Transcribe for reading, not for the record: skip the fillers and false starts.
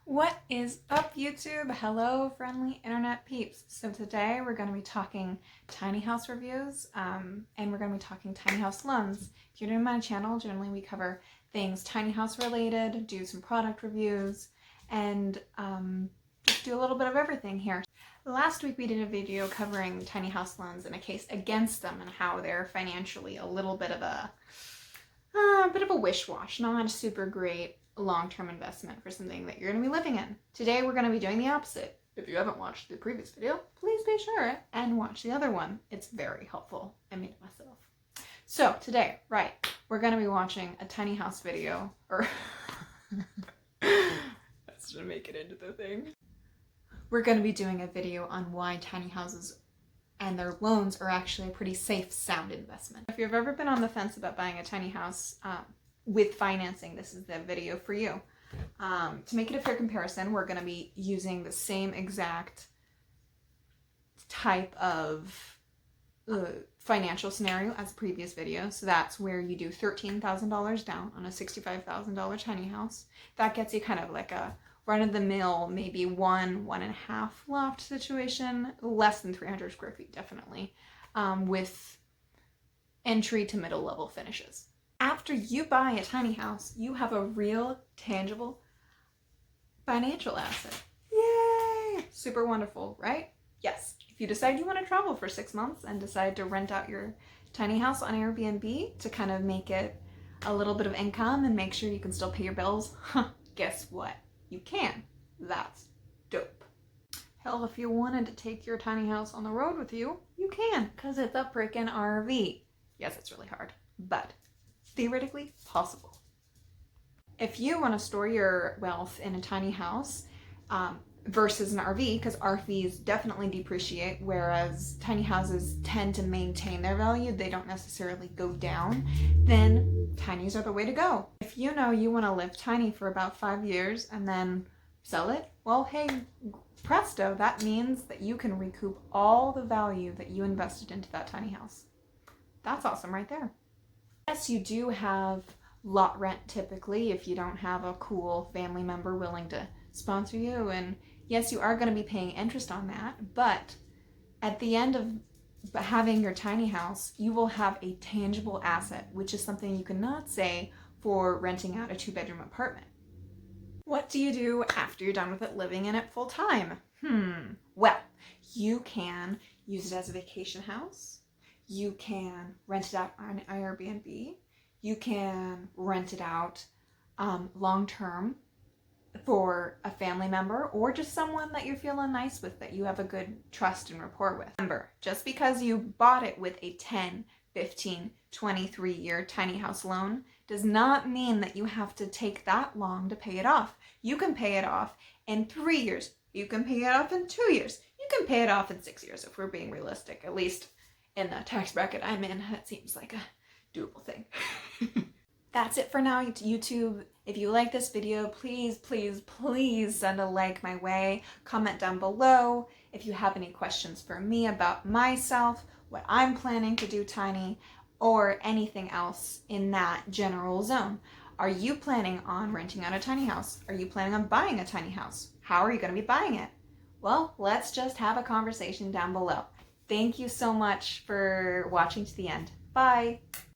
What is up, YouTube? Hello, friendly internet peeps. So today we're going to be talking tiny house reviews, and we're going to be talking tiny house loans. If you're new to my channel, generally we cover things tiny house related, do some product reviews, and just do a little bit of everything here. Last week we did a video covering tiny house loans and a case against them and how they're financially a little bit of a wish-wash, not a super great long-term investment for something that you're going to be living in. Today we're going to be doing the opposite. If you haven't watched the previous video, please be sure and watch the other one. It's very helpful. I made it myself. So today, we're going to be watching a tiny house video, or that's to make it into the thing. We're going to be doing a video on why tiny houses and their loans are actually a pretty safe, sound investment. If you've ever been on the fence about buying a tiny house with financing, this is the video for you. To make it a fair comparison, we're going to be using the same exact type of financial scenario as the previous video. So that's where you do $13,000 down on a $65,000 tiny house. That gets you kind of like a run-of-the-mill, maybe one and a half loft situation, less than 300 square feet, definitely, with entry to middle level finishes. After you buy a tiny house, you have a real, tangible financial asset. Yay! Super wonderful, right? Yes. If you decide you want to travel for 6 months and decide to rent out your tiny house on Airbnb to kind of make it a little bit of income and make sure you can still pay your bills, guess what? You can. That's dope. Hell, if you wanted to take your tiny house on the road with you, you can, because it's a freaking RV. Yes, it's really hard, but theoretically possible. If you want to store your wealth in a tiny house versus an RV, because RVs definitely depreciate, whereas tiny houses tend to maintain their value, they don't necessarily go down, then tinies are the way to go. If you know you want to live tiny for about 5 years and then sell it, well, hey, presto, that means that you can recoup all the value that you invested into that tiny house. That's awesome right there. Yes, you do have lot rent typically if you don't have a cool family member willing to sponsor you, and yes, you are going to be paying interest on that, but at the end of having your tiny house, you will have a tangible asset, which is something you cannot say for renting out a 2-bedroom apartment. What do you do after you're done with it living in it full time? Well, you can use it as a vacation house. You can rent it out on Airbnb. You can rent it out long-term for a family member or just someone that you're feeling nice with, that you have a good trust and rapport with. Remember, just because you bought it with a 10, 15, 23-year tiny house loan does not mean that you have to take that long to pay it off. You can pay it off in 3 years. You can pay it off in 2 years. You can pay it off in 6 years if we're being realistic, at least in the tax bracket I'm in. That seems like a doable thing. That's it for now, YouTube. If you like this video, please, please, please send a like my way. Comment down below if you have any questions for me about myself, what I'm planning to do tiny, or anything else in that general zone. Are you planning on renting out a tiny house? Are you planning on buying a tiny house? How are you going to be buying it? Well, let's just have a conversation down below. Thank you so much for watching to the end. Bye!